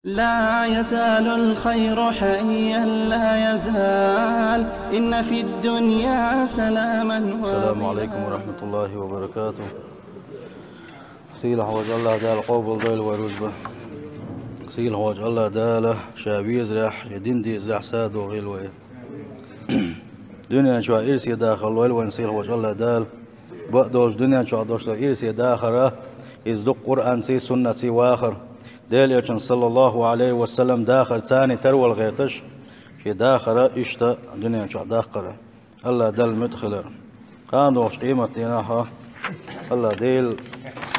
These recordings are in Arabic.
لا يزال الخير حيا لا يزال إن في الدنيا سلاما. السلام عليكم ورحمة الله وبركاته. سيله وجه الله دال قوبل ضيل ورزبه سيله وجه الله دال شابي زرح يدين دي زرح ساد وغيل وي دنيا شو إرسي داخل وين سيله وجه الله دال بقدوش دنيا شو عدوش إرسي داخل يزدق قرآن سي سنة سي واخر ديل يجن صلى الله عليه وسلم داخل ثاني ترول غيرتش في داخل إشتا دنيا شو داخل الله دل مدخل كان دوش قيمة تناها الله ديل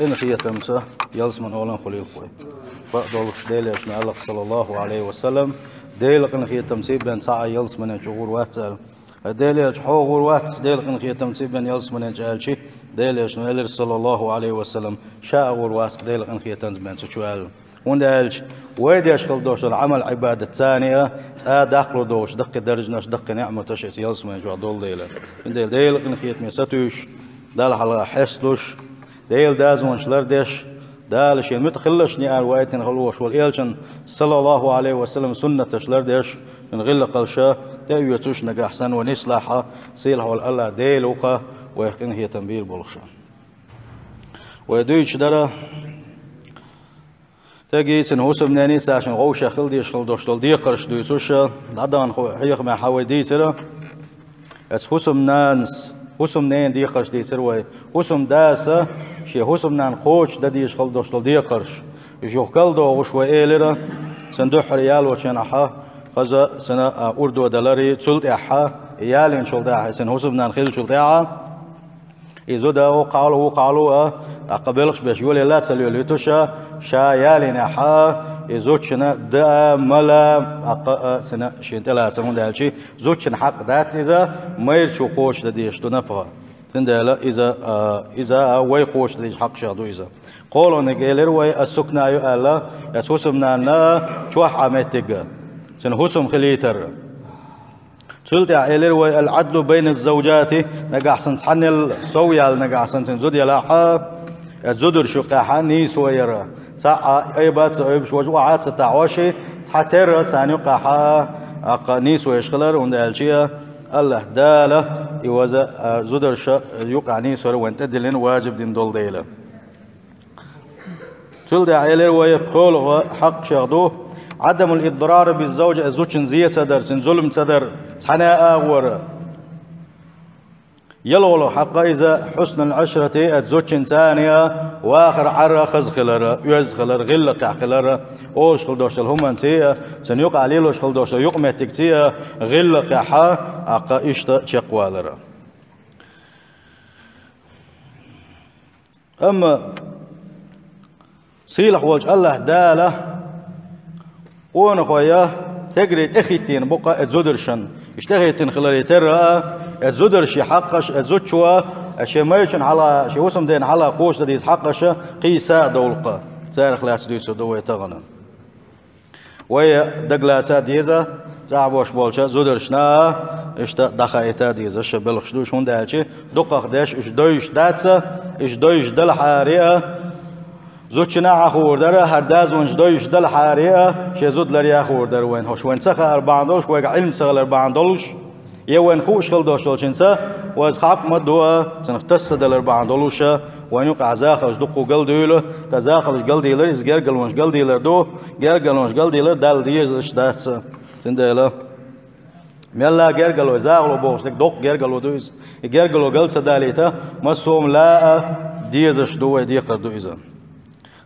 إن خي تمسه يلس من أولا خليل خوي بقدوش ديل يجن الله صلى الله عليه وسلم ديل إن خي تمسيب بين ساعة يلس من شغور واتسال ديل يج حوغور وات ديل إن خي تمسيب بين يلس من جالشي ديل يجن إلر صلى الله عليه وسلم شاء غور وات ديل إن خي تمسيب بين سوال وندالش ويد يشغل دوش العمل عبادة ثانية داخل دوش دق درجناش دق نعمة تشيت يلسم جو دول ديلا ديل إن خيت ميستوش دال على حسدوش ديل دازون شلردش دال شيء متخلش نيار وايتن خلوش والإلشن صلى الله عليه وسلم سنة شلردش من غل قلشة تأويتوش نجا أحسن ونصلحها سيلها والله ديل وقا ويقين هي تنبيل بولشة ويدوش درا تجي تنهوس بناني ساشن غوشة خلدي شخل دوشتل دي قرش دويتوشة عدان حيق مع حوادي سرا هوسم نانس هوسم نين دي قرش دي سروي هوسم داسة شي هوسم نان قوش ددي شخل دوشتل دي قرش جو كل دو غشوة إيلرا سندوح ريال وشنحا خذا سنة أردو دلاري تسلت إحا يالين شلتاها سن هوسم نان خيل شلتاها إذا وقالوا قبلش بيش يقول لا تسليو ليتوشا شايالين حا إذا دا ملا سنة شنتلا سمون ده هالشيء زوجنا حق ذات إذا ما يرشوا قوش تديش دنبها تندلا إذا وي قوش تديش حق شادو إذا قولوا نقولر وي السكنة يقال يتوسمنا نا شو حامتك سن هسم خليتر سلت عيلر والعدل بين الزوجات نجا حسن تحنل سويا نجا حسن تنزود يلاحا الزدر شقاحا نيس ويرا ساعة أيبات أيب شو جوعات ستعوشي تحتر ثاني قاحا نيس ويشغلر وند الشيء الله داله يوزا زدر ش يقع نيس ويرا وانت دلين واجب دين دول ديله سلت عيلر ويبقول حق شغدوه عدم الإضرار بالزوج الزوج زية صدر سن ظلم صدر حناء ور يلولو حق إذا حسن العشرة الزوج ثانية وآخر عرى خزخلر يزخلر غلق عقلر أوش خل دوش الهم أنتيا سن يقع ليلوش خل دوش يقمة تكتيا غلق حا عقا إشتا شقوالر أما سيلح وجه الله داله ونخويا تجري أخيتين بقى الزدرشن اشتغيتين خلال ترى الزدرش حقش الزوجوا شيء ما يشن على شيء وسم دين على قوش ديس حقش قيسا دولقة سعر خلاص ديسو دوي تغنى ويا دقلاسات ديزا تعبوش بولشة زدرشنا اشتا دخايتا ديزا شبلخ شدوش هون دالشي دقة خداش اش دويش داتسا اش دويش دل حارية زوجنا عخور دره هر داز ونش دويش دل حارية شي زود لري عخور در وين هوش وين سخا 4 دولش وين علم سخا 4 دولش يوين خوش خل دوش دولشنسا واز حق مدوا سنختص دل 4 دولش وين يقع زاخلش دقو قل ديله تزاخلش قل ديلر از جرجل ونش قل ديلر دو جرجل ونش قل ديلر دال ديز داس سندلا ميلا جرجل وزاغلو بوش دق جرجل ودوز جرجل وقل سداليتا مسوم لا ديزش دو ديقر دو اذا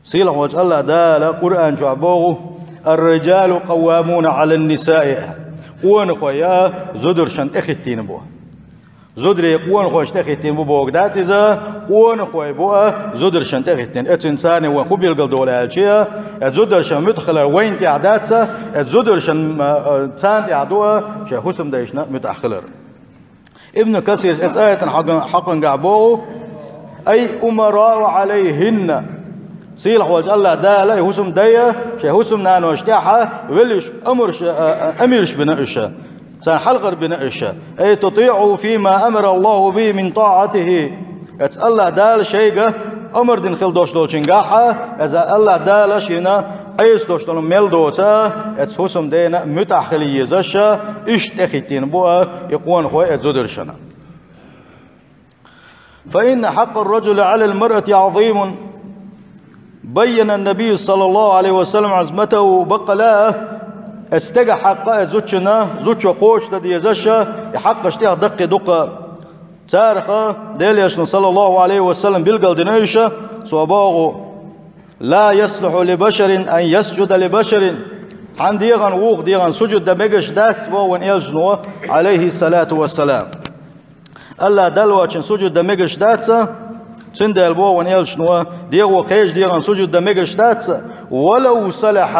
سيلة وجه الله دالا قرآن شعبوه الرجال قوامون على النساء قوان خويا زدر شنت اخيتين بوه زدر قوان خويا شنت اخيتين بوه دات إذا قوان خويا بوه زدر شنت اخيتين اتنساني وخوب يلقل دولة هالشيء زدر شن مدخل وين تعداتسا زدر شن تسان تعدوها شا حسم دايشنا متأخلر ابن كثير آية حقا قعبوه أي أمراء عليهن سيلح وجه الله دا لا يهسم دايا شيء هسم نانو اشتاحة ولش أمرش بناءشة سان حلقر بناءشة أي تطيعوا فيما أمر الله به من طاعته الله دال شيء أمر دين خل دوش دولشين قاحة إذا الله دال شينا عيس دوشتلم ملدوتا ات حسم دينا متأخلي زشا اشتخيتين بوا يقوان خوي اتزودرشنا فإن حق الرجل على المرأة عظيم بين النبي صلى الله عليه وسلم عزمته بقلا استجا حقا زوجنا زوج قوش تدي زشا يحق اشتيها دقة تارخة ديليشن صلى الله عليه وسلم بالقل دنيشة صواباغو لا يصلح لبشر أن يسجد لبشر عن ديغان ووغ ديغان سجد دمجش دات بوان يلجنوا عليه الصلاة والسلام الله دلوة سجد دمجش دات سندل بوان يلجنوا ديغو قيش ديغان سجد دمجش دات ولو صلح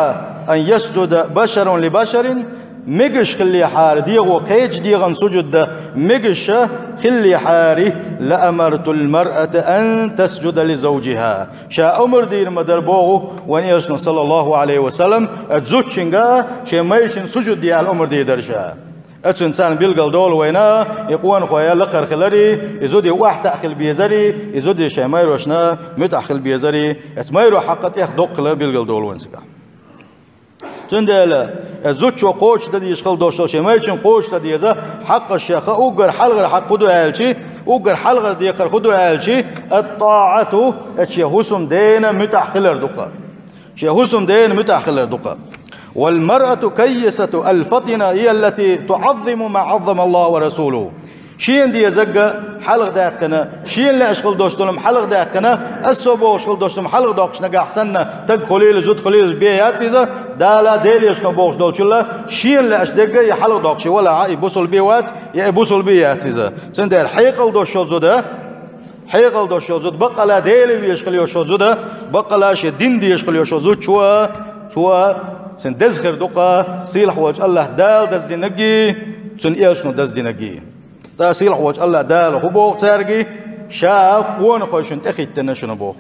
أن يسجد بشر لبشر مجش خلي حار ديغو قيج ديغن سجد مجش خلي حاري لأمرت المرأة أن تسجد لزوجها شا أمر دير مدربوغو ونيشن صلى الله عليه وسلم اتزوجشنغا شا ميشن سجد دي الأمر دي درشا اتسان بيلقل دول وينا يقوان خويا لقر خلري يزودي واحد أخل بيزري يزودي شا ميرو شنا مت أخل بيزري اتميرو حقت يخدق خلر بيلقل دول وينسكا تندل زوجو قوش تدي يشغل دوشو شمالشن قوش تدي يزا حق الشيخ اوغر حلغر حق خدو هالشي اوغر حلغر ديقر خدو هالشي الطاعة اشي حسم دين متأخلر دقا شي حسم دين متأخلر دقا والمرأة كيسة الفطنة هي التي تعظم ما عظم الله ورسوله شين دي زقة حلق داقنا شين لا اشغل دوشتلم حلق داقنا السوبو اشغل دوشتلم حلق داقش نجا احسننا تق خليل زود خليل بيات إذا دالا ديلي اشنو بوش دولشلا شين لا اشدقة يحلق داقش ولا عاي بوصل بيوات يا بوصل بيات إذا سند الحيقل دوشو زوده حيقل دوشو زود بقى لا ديلي بيشغل يوشو زوده بقى لا شي دين دي يشغل يوشو زود شوا سند دزخر دقة سيلح وجه الله دال دز دي نجي سن ايشنو دز دي نجي تاسيل حوج الله دال هبوق تارجي شاب وون خوشن تخيت تنشن بو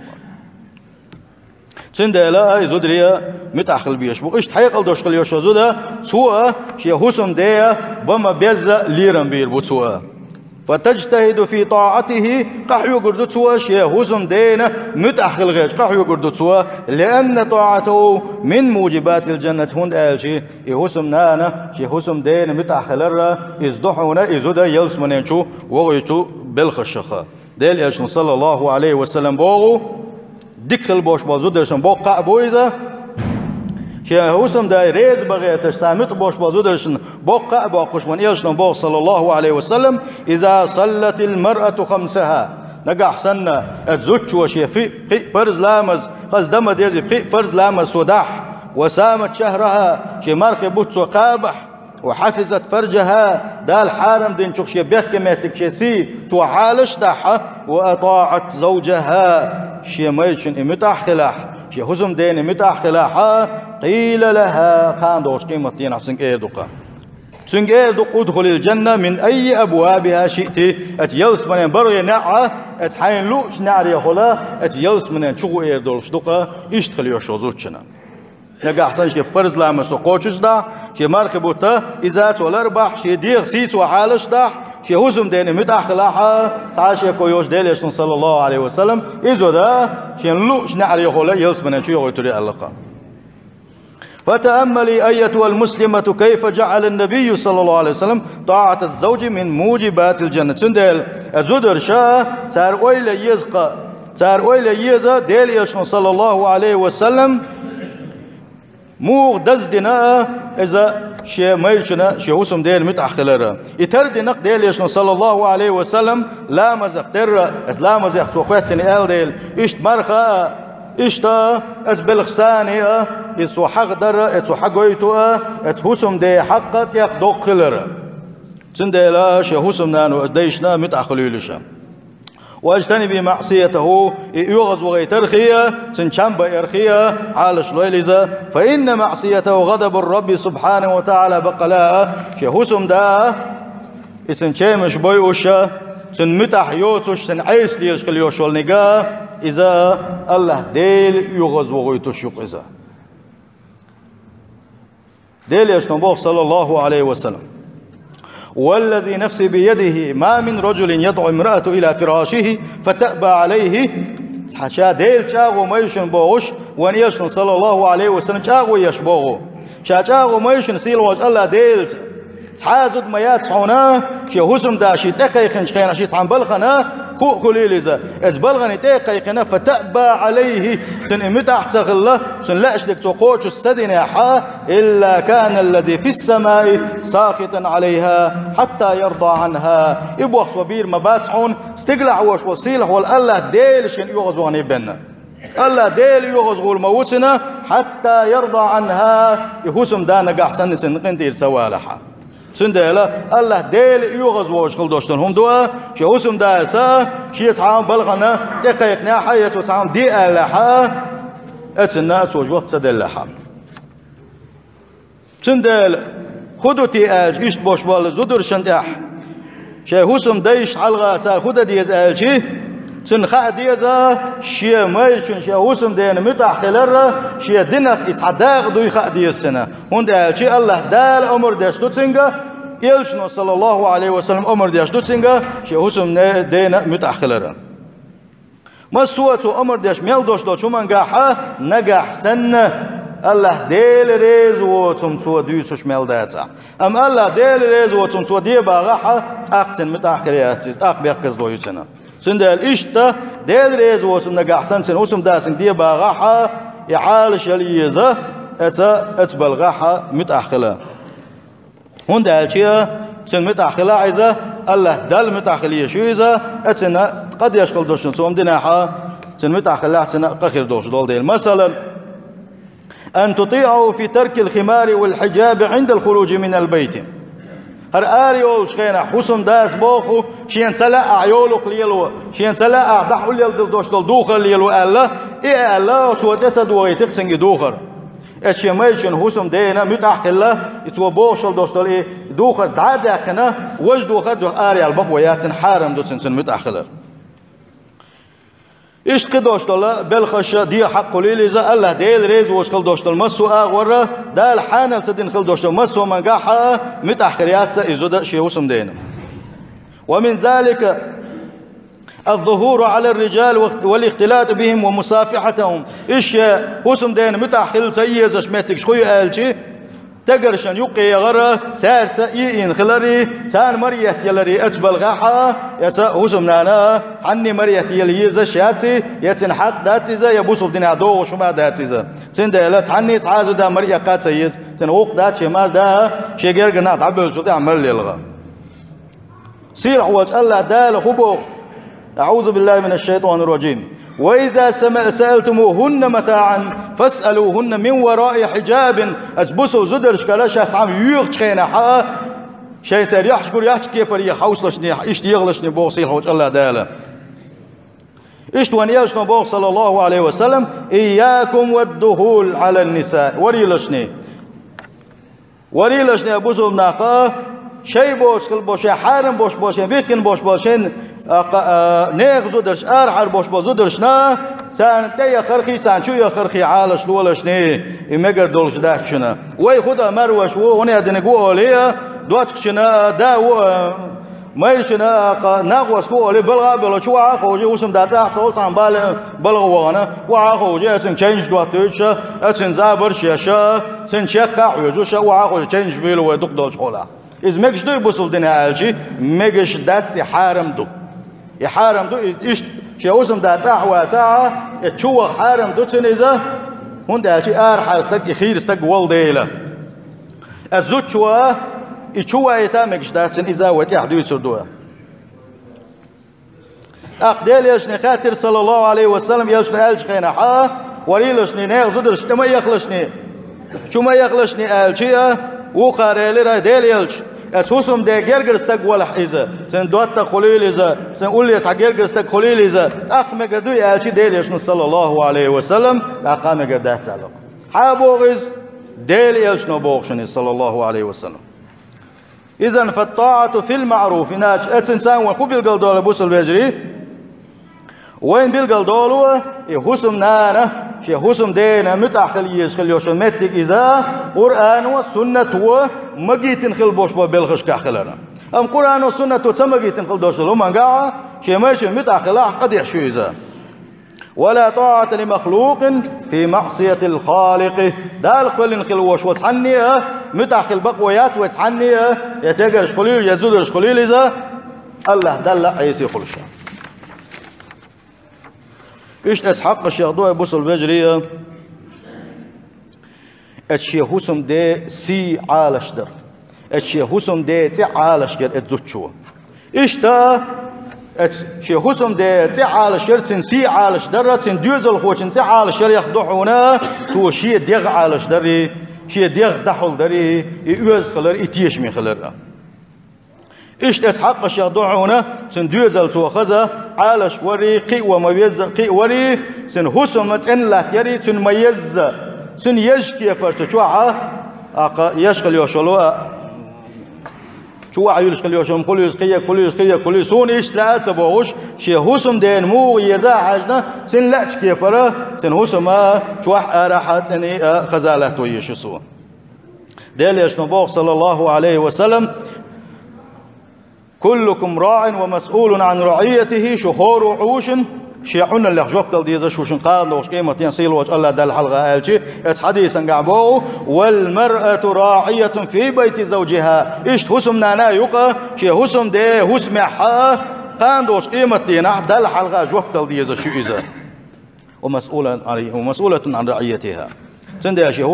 سندلا يزودريا متأخل بيش بو إيش تحيقل دوشقل يوشو زودا سوا شي حسن ديا بما بيزا ليرن بير بو سوا فتجتهد في طاعته قحيو قردو سوا شي حسن دينا متأخل غيش قحيو قردو سوا لأن طاعته من موجبات الجنة هند آل شي حسن نانا شي حسن دينا متأخل الرا إزدحونا إزودا يلس منينشو وغيشو بالخشخة ديل يشن صلى الله عليه وسلم بوغو دخل بوش بازودرشن بو قعبويزا شي حسن داي ريز بغيتش سامت بوش بازودرشن بو قعبوش من يشن بو صلى الله عليه وسلم إذا صلت المرأة خمسها نجا حسنا اتزوج وشي في فرز لامز قص دم ديزي في فرز لامز صداح وسامت شهرها شي مرخي بوتسو قابح وحفظت فرجها دال حارم دين شخشي بيخ ميتك شي تو حالش دحها وأطاعت زوجها شي ميشن امتاحخلاح شي حسم دين امتاحخلاح قيل لها قان دوش قيمتين عسنك ايدوكا سنك ايدوك ادخل الجنة من أي أبوابها شئت اتيلس منين برغي نعا اتحين لوش نعري يخلا اتيلس منين شغو ايدولش دوكا اشتخل يوشوزوشنا نجا حسن شي برز لامس وقوتش دا شي مركبوتا إذا والأربح شي ديغ سيس وحالش دا شي هزم ديني متأخلاحا تعاشي كويوش ديليشن صلى الله عليه وسلم إذا دا شي نلوش نعري يخلا يلس منين شو يغيتري اللقاء فتأملي أيتها المسلمة كيف جعل النبي صلى الله عليه وسلم طاعة الزوج من موجبات الجنة سندل الزدر شاه سار ويل يزقى سار ويل يزا ديليشن صلى الله عليه وسلم موغ دزدنا إذا شيء ميرشنا شيء وسم ديل متأخلرا يتردنق ديل يشنا صلى الله عليه وسلم لا مزختر لا مزخ توقتني آل ديل إشت مرخا إشتا إس بالخساني إسو حق در إسو حقويتو إس وسم دي حقت يخدق خلرا سنديلا شيء وسم نانو ديشنا متأخليلشا واجتنب معصيته يغز وغيترخية سنشامب إرخية عالش ليلزة فإن معصيته غضب الرب سبحانه وتعالى بقلاء شهوسم دا سنشيمش بيوشا سنمتح يوتش سنعيس ليش خليوشول نقا إذا الله ديل يغز وغيتش يقزا ديل يشنبوه صلى الله عليه وسلم والذي نفسي بيده ما من رجل يدعو امرأته إلى فراشه فتأبى عليه حشا ديل شاغو ميشن بوغش وان يشن صلى الله عليه وسلم شاغو يشبوغو شاغو ميشن سيل واج الله ديل تحازد ما ياتحونا شي هسم داشي تقيقن شخينا شي تعم بلغنا خو خليلزا از بلغني تقيقنا فتأبى عليه سن امتع تغله سن لاش دك توقوش السدنا حا إلا كان الذي في السماء ساخطا عليها حتى يرضى عنها يبوخ وبير ما باتحون استقلع وش وصيلح والله ديل شن يغزواني بنا الله ديل يغزو الموتنا حتى يرضى عنها يهسم دانا قحسن سن قنتير سوالحا سندلا الله ديل يغز وش خل دوشتن هم دوا شو اسم داسا شيء تعام بلغنا دقيقنا حياة وتعام دي اللحا اتنا توجوه تدلحا سندل خدو تياج إيش بوش بال زدر شندح شيء اسم دايش حلقة سال خد ديز آلشي سنخا ديزا شيء مايشن شيء اسم دين متأخلر شيء دينخ يتعداغ دوي خا ديز سنة هون دالشي الله دال أمر داش دوتسنجا يلشنو صلى الله عليه وسلم أمر داش دوتسنجا شيء اسم دين متأخلر ما سوته أمر داش ميل دوش دوش ومن جاحة نجح سنة الله ديل ريز وتم سو ديوسش ميل داتا أم الله ديل ريز وتم سو دي باغحة أقتن متأخريات أقبيق كزدوي سنة سندال إشتا ديل ريز وسم نجح سنة وسم داسن دي باغحة يعالش يليزه أتبلغحة متأخلة هون دالشيا سن متأخلة عايزة الله دل متأخلية شو إذا أتنا قد يشغل دوشن سوم دناحة سن متأخلة أتنا قخير دوش دول ديل مثلا أن تطيعوا في ترك الخمار والحجاب عند الخروج من البيت هر آريول شخينا حسم داس بوخو شين سلا عيولك ليلو شين سلا دحو ليل دوش دول دوخر ليلو ألا إيه ألا سوى تسد وغيتك سنجي دوخر اشي مايشن حسم دينا متأخلة يتوى بوشل دوش دول إيه دوخر دعدكنا وش دوخر دو آري الباب وياتن حارم دوتن سن متأخلة إيش كدوش دولا بالخش دي حق ليلي إذا الله ديل ريز وش خل دوش دول مسو أغورة دا الحانل سدين خل دوش دول مسو من قاحة متأخريات إذا شيء اسم دينا ومن ذلك الظهور على الرجال والاختلاط بهم ومصافحتهم إيش اسم دينا متأخر سيئز شميتك شخوي آلشي تقرشن يقي غرة سار تأيين خلري سار مريت يلري أتبل غاحة يسا اسم نانا عني مريت يليزا شياتي يتنحق داتيزا يبوسو بدنا دوغ شما داتيزا سندالت عني تعازو دا مريت قات سيز تنوق دات شمار دا شيقير قناط عبل شو تعمل للغا سير حواج الله دال خبو أعوذ بالله من الشيطان الرجيم وإذا سألتموهن متاعا فاسألوهن من وراء حجاب أجبسوا زدر شكلاش أسعام يغشخينا حا شيء سير يحشكر يحشكي فريا حوصلشني إيش يغلشني بوصيل حوج الله دالا إيش توانياشنا بوغ صلى الله عليه وسلم إياكم والدخول على النساء وريلشني أبوسوا بناقا شيء بوش كل بوش حارم بوش بوشين بيكن بوش بوشين نيغ زودرش أرحر بوش بوزودرشنا سان تيا خرخي سان شو يا خرخي عالش لولشني يمجر دولش داكشنا وي خدا مروش وهنا دنقو عليها دواتشنا داو ما يشنا ناقوس بو عليه بلغا بلو شو عاقو وسم داتا صول سان بلغ وانا وعاقو جي اتن تشينج دواتش اتن زابر شاشا سن شقع يجوش وعاقو تشينج بيلو ودق دولش خولا إذا ماكش دو يبوصل دينا هالشي ماكش دات يحارم دو يحارم دو إيش شي وسم دات أحواتا يتشوه حارم دو تنزا هون دا هالشي أرحى استك يخير استك والديلا الزوج شوا يتشوه يتا ماكش دات إذا وتي حدو يتسردوها أقدال يشني خاتر صلى الله عليه وسلم يلشني هالش خينا حا وريلشني نيغ زدرش تما يخلشني شو ما يخلشني هالشي وقارئ لي ديل يلش أسوسهم ده جرجر استق ولا حيزة سن دوات خليل إذا سن قول لي تجرجر استق خليل إذا أقام جردو يالشي ديل يشن صلى الله عليه وسلم أقام جردات تعلق حابوغز ديل يلش نبوغشني صلى الله عليه وسلم إذن فالطاعة في المعروف ناج أتنسان وخو بالقلدول بوس البجري وين بالقلدول يحسم نانا شيء حسم دينا متأخل يشخل يوشن متك إذا قرآن والسنة ومجيتن خل بوش بالخش كأخلنا أم قرآن والسنة وتمجيتن خل دوش لو منقع شيء ماشي متأخل قد يحشو إذا ولا طاعة لمخلوق في معصية الخالق. دال قل خلوش وتحنيه متاخل بقويات وتحنيه يتجرش قليل يزودش قليل إذا الله دل عيسي خلشا. إيش تسحق الشيخ دوي بوصل بجريه الشيخ حسم دي سي عالش در الشيخ حسم دي تي عالش در اتزوتشو إيش تا الشيخ حسم دي تي عالش در تن سي عالش در تن دوزل خوشن تي عالش در يخدوحونا تو شي ديغ عالش دري شي ديغ دحول دري يؤز خلر اتيش من خلر إيش تسحق الشيخ دوحونا تن دوزل تو خزا عالش وري قي وميز قي وري تن حسم تن لا يري تن ميز سن يشكي برتشوعة يشكل يوشلو شوع يشكل يوشلو كل يسقيه كل سون إيش لا تبوش شيء هوسم دين مو يزا حاجنا سن لا تشكي برا سن هوسم شوع راحت سن خزالة ويشسو دليش نبوغ صلى الله عليه وسلم كلكم راع ومسؤول عن رعيته شهور وعوش شيعون اللي جوكتل ديزا شوشن قال لوش قيمة ينصيل وجه الله دل حلقة آلشي ات حديثا قعبوه والمرأة راعية في بيت زوجها إيش هسم نانا يقى شي هسم دي هسم حا قان دوش قيمة دينا دل حلقة جوكتل ديزا شو إذا ومسؤولة عن رعيتها سندي شي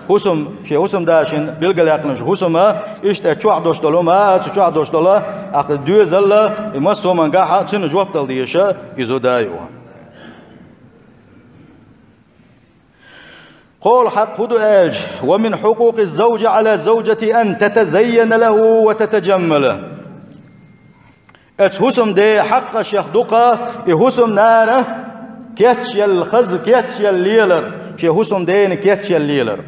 هسم شي هسم داشن بلقى لقنش هسم إيش تشوع دوش دلوما تشوع دوش دلا عقد دو زلا يمسو من قاحة سن جوكتل ديشا إذا دايوها قول حق هدو آج ومن حقوق الزوج على الزوجة أن تتزين له وتتجمل هسم دي حق الشيخ دقا هسم نانا كيتش الخز كيتش الليلر شي هسم دين كيتش الليلر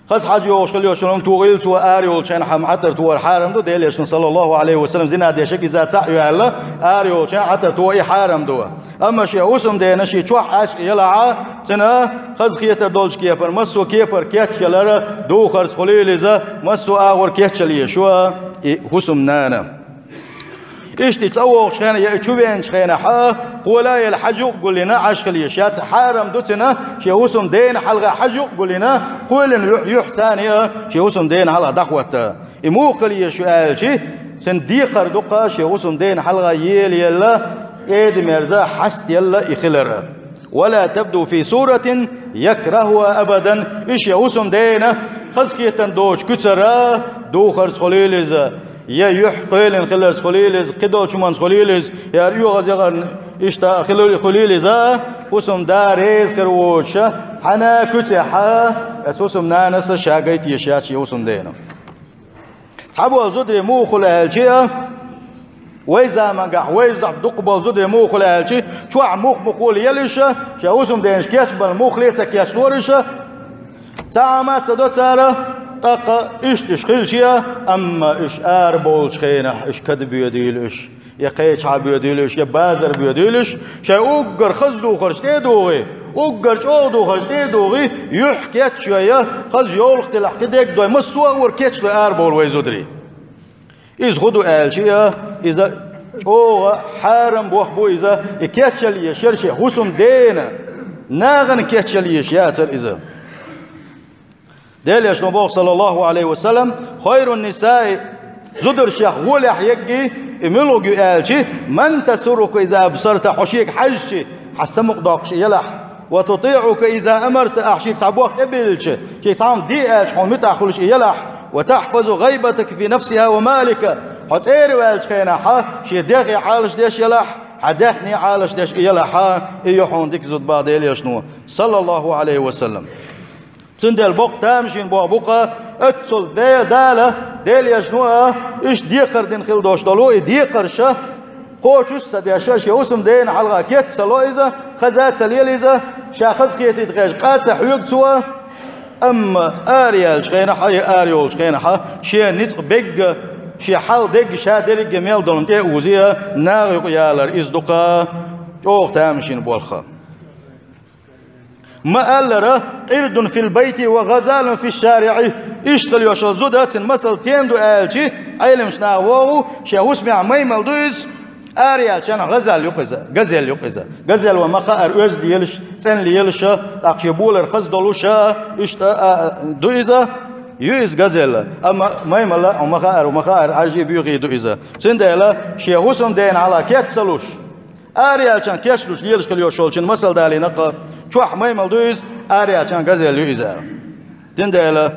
خز حاج يوش خليه شلون توغيل تو اريول شان حمعتر تو حارم دو ديليش صلى الله عليه وسلم زنا دي شكي ذات سعي هلا اريول شان حتر تو اي حارم دو اما شي وسم دي نشي تشوح اش يلعا تنا خز خيتر دولش كيفر مسو كيفر كيتشلر دو خرز خليل اذا مسو اغور كيتشليه شو وسم نانا إيش تتوق شخينا يأتشوبين شخينا حا قولا الحجو قول لنا عشق اليشات حارم دوتنا شيوسم دين حلقة حجو قول لنا قول يح ثانية شيوسم دين حلقة دقوة إموق اليشو آلشي سنديقر دقا شيوسم دين حلقة يل يلا إيد مرزا حست يلا إخلر ولا تبدو في صورة يكرهها أبدا إيش يوسم دين خزكية دوش كترا دو خرز خليل يا يحقيل خلال خليلز كدو شمان خليلز يا ريو غزيغن إشتا خلال خليلز وسم داريز كروش حنا كتحا اسوسم نانس شاقيت يشاتشي وسم دينا صحابو الزدري مو خلا هالشيء ويزا منقح ويزا دقبو الزدري مو خلا هالشيء شو عموق مقول يلش شا وسم دينش كيتبل مو خليتك كيتشورش تعامات سدوت ساره طاقة إيش تشخيل شيء أما إيش أربول شخينة إيش كد بيديلش يا قيش عبيديلش يا بازر بيديلش شيء أوجر خزدو خرج تدوغي أوجر شودو خرج تدوغي يحكي شوية خز يولخ تلح كديك دوي مسوا وركيتش لأربول ويزودري إذا خدوا آل شيء إذا شو حارم بوخبو إذا كيتشل يشرشي حسن دينا ناغن كيتشل يشياتر إذا دليش نبوغ صلى الله عليه وسلم خير النساء زدر شيخ ولح يجي املوغ يالشي من تسرك إذا أبصرت حشيك حجشي حسمك داقش يلح وتطيعك إذا أمرت أحشيك سعبوك قبلش شي سعام دي آلش حمت أخلش يلح وتحفظ غيبتك في نفسها ومالك حتير والش خينا حا شي ديغي عالش ديش يلح حدخني عالش ديش يلح إيوحون ديك زد بعد يليشنو صلى الله عليه وسلم سندل بوق تامشين بوقا اتسل داله يشنوها ايش ديقر دين خيل دوش دلو ديقر شا قوشوش سدياشا شيوسم دين حلقة كيت سلو إذا خزات سليل إذا شاخص كيت يتغيش قات حيوك سوا أما آريال شخينا حي آريول شخينا حا شي نتق بيق شي حال ديق شا ديري جميل دلن تي اوزيا ناغيق يالر إزدقا جوق تامشين بوالخا ما ألره قرد في البيت وغزال في الشارع اشتغل يوشل زودات مثل تيندو آلشي عيلم شناغوه شاوس مع ميمل دوز أريال كان غزل يقزة غزل ومقار أز ليلش سن ليلش تقشبول الخز دلوشة إشت دويزة يوز غزل أما ما يملا ومقار عجيب يغي دويزة سندلا شيخوسم دين على كيتسلوش أريال كان كيتسلوش ليلش كليوشول كان مسل دالي نقا شوح ما يمل دويز أريال كان غزل يوزة سندلا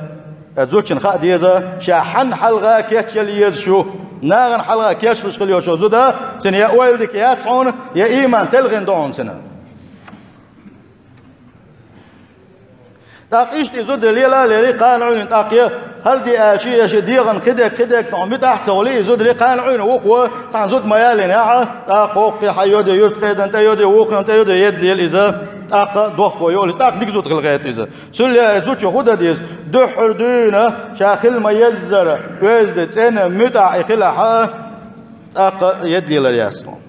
زوجين خاد يزا شاحن حلقة كيتشل يزشو ناغن حلقة كيتشلش كليوشو زودا سن يا والدك يا تصون يا إيمان تلغن دون سنة تاقيشتي زود ليلة قانعون تاقية هل دي أشي ديغن كدك نعم تحت سولي زود لي قانعون وقوة صان زود ميالين يا تاقوق حيود يرد قيد انت يود وقوق انت يود يد ليل إذا تاق دوخ بويول تاق ديك زود خلقات إذا سل زود يخودا ديز دحر دينا شاخل ما يزر ويزد تسنة متع يخلها تاق يد ليل الياسون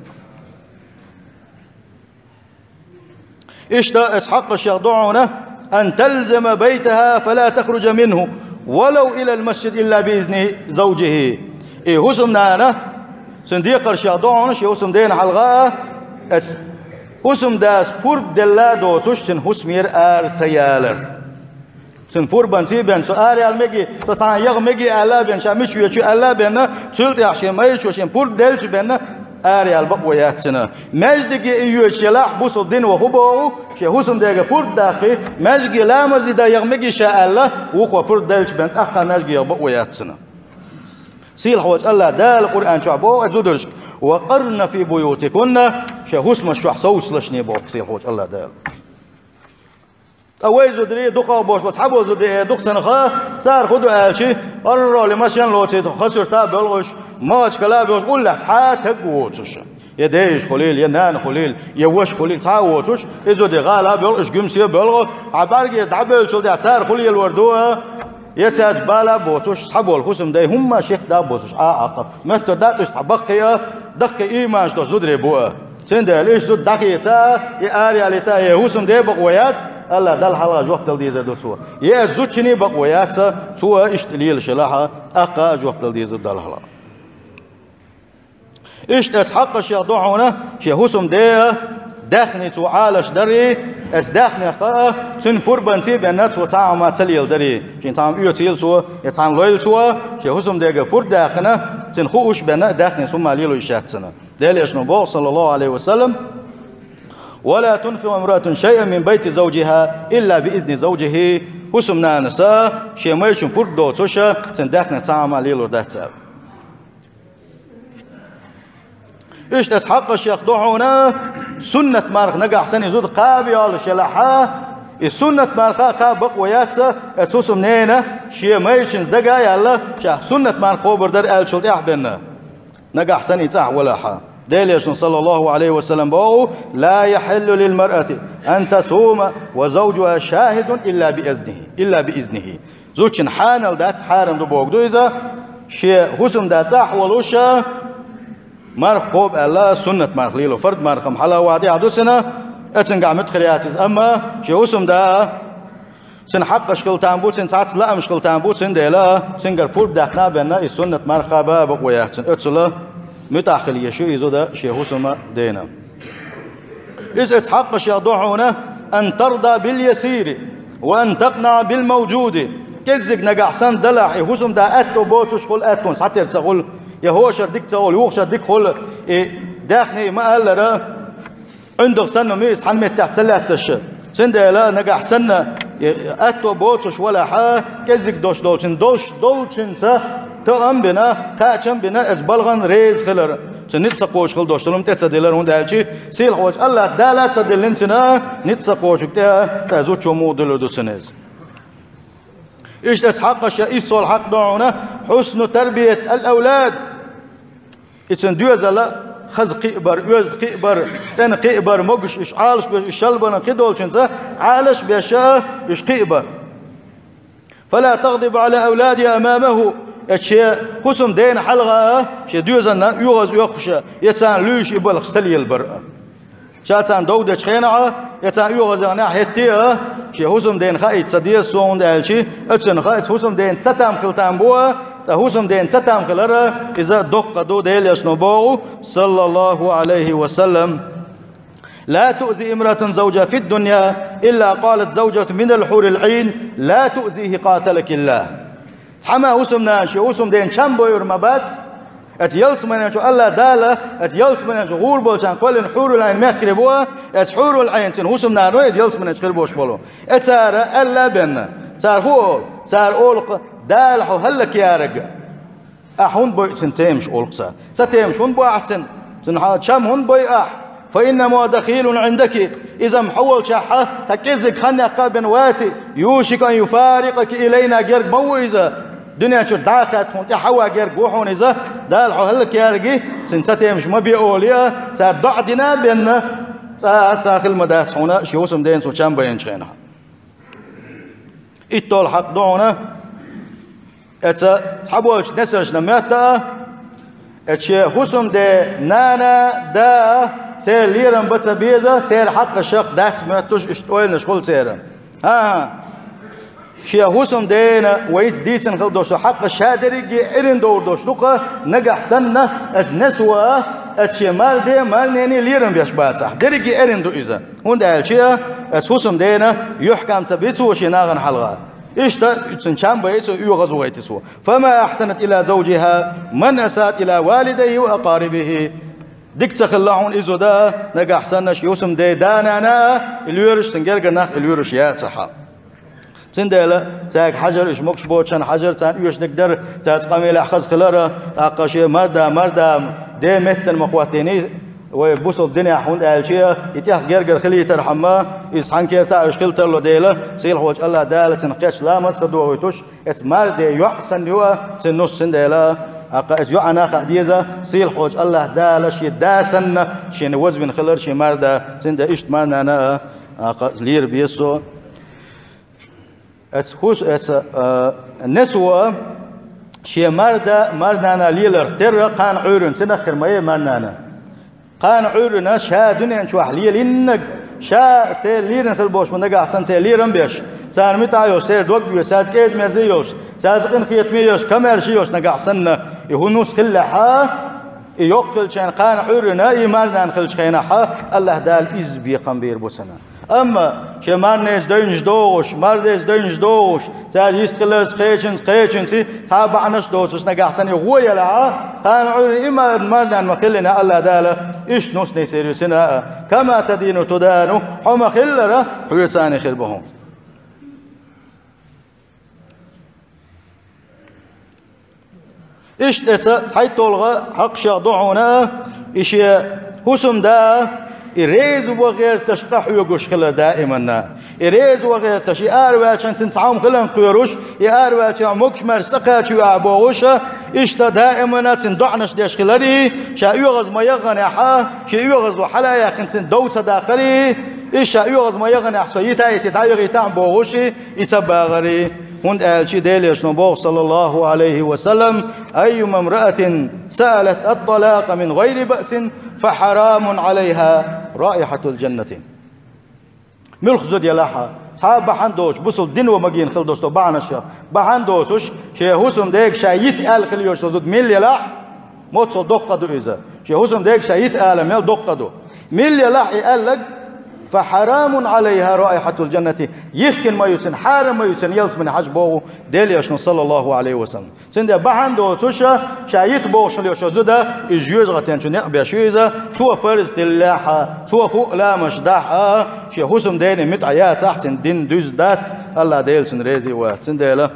إشتا إسحاق الشيخ دعونا أن تلزم بيتها فلا تخرج منه ولو إلى المسجد إلا بإذن زوجه إيه هسمنا أنا سنديق الشيخ دعونا شي هسم دين حلقاء هسم داس بورب دلا دوتوش سن هسمير سيالر سن بوربان سيبان سؤال المجي تصان يغ مجي ألا بين شامش ويشو ألا بين سلط يحشي ما يشو شين بورب دلش بين أريال بقوياتنا مجدك يشلح بوس الدين وهو شهوسم ديجا بورد داقي مجدك لا مزيد يغمجي شاء الله وقوة بورد دلش بنت أخا مجدك بقوياتنا سيل حوج الله دال القرآن شعبه أزودرش وقرن في بيوتكن شهوسم الشح صوص لشني بوق سيل حوج الله دال أوي زودري دقة بوش بصحابه زودري دق سنخا صار خدوا أشي قرروا لمشين لوتي خسر تابلغش ماش كلا بيوش قول له حاتك ووتش يديش قليل ينان قليل يوش قليل تعوتش إزودي غالا بيلغش جمسي بيلغ عبارك تعبل شو ده صار قليل الوردوه يتاد بالا بوتش صحابه الخصم ده هم شيخ ده بوتش عقب متى ده تستحبقيا دق إيمان شو زودري بوه سند ليش زود دقيقة يأري على تا يهوسم ده بقويات الله دل حلا جوق دل ديزر دوسوا يأزود شني بقويات سوا إشتليل شلاحة أقا جوق دل ديزر دل حلا إشت أسحق الشيخ دعونا شيهوسم ده دخني تعالش دري أس دخني خا سن فربان سيب الناس وتعام ما تليل دري شين تعام يوتيل سوا يتعام ليل سوا شيهوسم ده فرد دخنا سن خوش بنا دخني ثم ليلو يشاتنا دليل نبوه صلى الله عليه وسلم ولا تنفق امرأة شيئا من بيت زوجها إلا بإذن زوجه وسمنا نساء شيء ما يشون فرد دوتوشا سن دخني تعام ليلو دهتاب إيش تسحق الشيخ دعونا سنة مارخ نجا حسن يزود قابي على شلحة السنة مارخ قاب بقوياتها أسوسم نينا شيء ما يشنز دقا يلا شاه سنة مارخ وبردر آل شلت يحبنا نجا حسن يتاح ولا حا دليش صلى الله عليه وسلم بقول لا يحل للمرأة أن تصوم وزوجها شاهد إلا بإذنه زوجين حانل دات حارم دو بوك دو إذا شيء حسم داتاح ولوشا مارخ قوب الله سنة مارخ ليلو فرد مارخ محلا وعدي عدو سنة اتن قاع مدخلياتيز أما شي اسم دا سن حق شكل تنبوت سن ساعت لا مشكل تنبوت سن ديلا سنجر بورد داخنا بنا سنة مارخ باب وياتن اتلا متاخل يشو يزودا شي اسم دينا إذ حق شي ضعونا أن ترضى باليسير وأن تقنع بالموجود كزق نجا حسن دلع اسم دا اتو بوتش قول اتون ساتر تقول يهوشر ديك تقول يوخشر ديك خل داخني ما قال را عندك سنة ميس حمد تحت سلاتش سنده لا نجح سنة أتو بوتش ولا حا كزك دوشن دولشن سا تقام بنا كاتشم بنا إزبالغن ريز خلر سنيت سقوش خل دوشلهم تتصدلر هون دالشي سيل خوش الله دالات صدلن سنا نيت سقوش كتاه تزوج مودل دوسنز إيش تسحق الشيء الحق دعونا حسن تربية الأولاد إتن دوزلا خز قيبر يوز قيبر تن قيبر مقش إش عالش بيش شلبنا كدول شنزه عالش بيشا إش قيبر فلا تغضب على أولادي أمامه الشيء قسم دين حلقة شيء دوزنا يغز يخشى يتسان ليش يبلغ سلي البرء شاتان دودة خينعة يتسان يغز ناحيتها شيء قسم دين خايت صديق سون دالشي أتسن خايت قسم دين تتام خلتان بوا تهوسم دين ستام خلرا إذا دق دو ديل يشنبوه صلى الله عليه وسلم لا تؤذي امرأة زوجها في الدنيا إلا قالت زوجة من الحور العين لا تؤذيه قاتلك الله حما هوسم ناشي هوسم دين شامبو يرمبات ات يلس من انشو الله داله ات يلس من انشو غوربو كان قولن حور العين مخربوها ات حور العين تن هوسم نارو ات يلس من انشو خربوش بولو ات سار الا بن سار هو سار اولق دالحو هلك يا رجل احون بو سنتيمش اولق ستيمش هون بو احسن سن شام هون بو اح فإنما دخيل عندك إذا محول شحة تكزك خلنا قابن واتي يوشك أن يفارقك إلينا جرق مويزة دنيا شو داخت هون تحوى جرق وحون إذا دالحو هلك يا رجي سنستي مش مبي أوليا صار ضعدنا بيننا ساخل مداس هنا شو اسم دين سو كم بين شينا إتول حق دونا إتا تحبوش نسرش نمتا إتشي حسم ده نانا دا سير ليرن بتبيزة سير حق الشيخ دات ما توش اشتويل نشغل سيرن شيء حسم دينا ويز ديسن خل دوش حق الشادري إرن دور دوش لقى نجح سنة از نسوة اتشي مال دي مال نيني ليرن بيش باتح درجي إرن دو إذا هون ده الشيء از حسم دينا يحكم تبيتو وشي ناغن حلغة إيش تا تنشام بيسو يغز ويتسو فما أحسنت إلى زوجها من أسات إلى والديه وأقاربه ديك تخلعون إزو دا نجا أحسنش يوسم دي دانا اليورش تنجرق ناخ اليورش يا صحا تندلا تاك حجر إيش مكش بوتشان حجر تان يوش نقدر تاتقامي لأخذ خلارة أقاشي مردا دي مهتن مخواتيني ويبوسوا الدنيا حون أهلشيا يتيح جرجر خليه ترحمه يسحن كيرتا أشكال ترلو ديله سيل هوج الله دالة تنقيش لا مصدوا ويتوش اسمار دي يحسن هو تنص سندلا أقاس يعنا خديزة سيل هوج الله دالة شي داسن شي نوز من خلر شي مردا سند إشت مرنا أنا أقاس لير بيسو النسوة شي مردا أنا ليلر ترى قان عورن تنخر ماي مرنا قان عورنا شا دنيا شو أحليل إنك شا تليرن خلبوش من نجا أحسن تليرن بيش سان متعيوش سير دوق بيش ساد كيد مرزيوش ساد خيط ميوش كمر شيوش نجا أحسن يهونوس خلها يقتل شان قان عورنا يمرنا نخلش خينها الله دال إز بيقام بيربوسنا أما شمارنيز دينج دوش مارديز دينج دوش ساد يستقلز قيتشن سي تابعناش دوش نجا أحسن هو يلعا قان عورنا إما مرنا مخلنا الله دال إيش نوسني سيريسنا كما تدين تدان حما خلرة حيوتاني خربهم إيش تحيط طولغة حق شاضعونا إيش هسم دا إريز وغير تشقح يقوش خلر دائما إريز وغير تشي أرواتشان تنسعهم خلن قيروش أرواتشان مكش مرسقات يعبوش إيش دائما تندعنش ديش خلري شا يغز ما يغني حا شا يغز وحلا يقن تندوت داخلي إيش شا يغز ما يغني حسو يتعيغي تعبوشي يتباغري هند أهلشي ديليش نبوغ صلى الله عليه وسلم أيما امرأة سألت الطلاق من غير بأس فحرام عليها رائحة الجنة ملخ زود يلاحا صحاب بحندوش بصل دين ومجين خلدوش تو بعنشا بحندوش شيهوسم ديك شايت آل خليوش زود ميل يلاح موتصل دقدو إذا شيهوسم ديك شايت آل ميل دقدو ميل يلاح يقلق فحرام عليها رائحة الجنة يخكن ما يتن حارم ما يتن يلس من حجبه ديليش صلى الله عليه وسلم سند بحندو توشا شايت بوش ليش زدا يجوز غتن شو نقبل شويزا تو فرز دلاحة تو فوق لا مش داحة شي حسم دين متعيات تحت دين دوز دات الله ديلسن ريزي وسندلا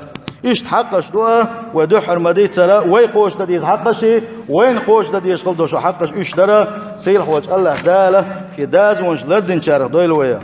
إيش تحقش دوا ودحر مديت سرا ويقوش دديز حقشي وين قوش دديز خلدوش حقش إيش ترى سيل حوج الله داله في داز ونش لردن شارع دويل ويا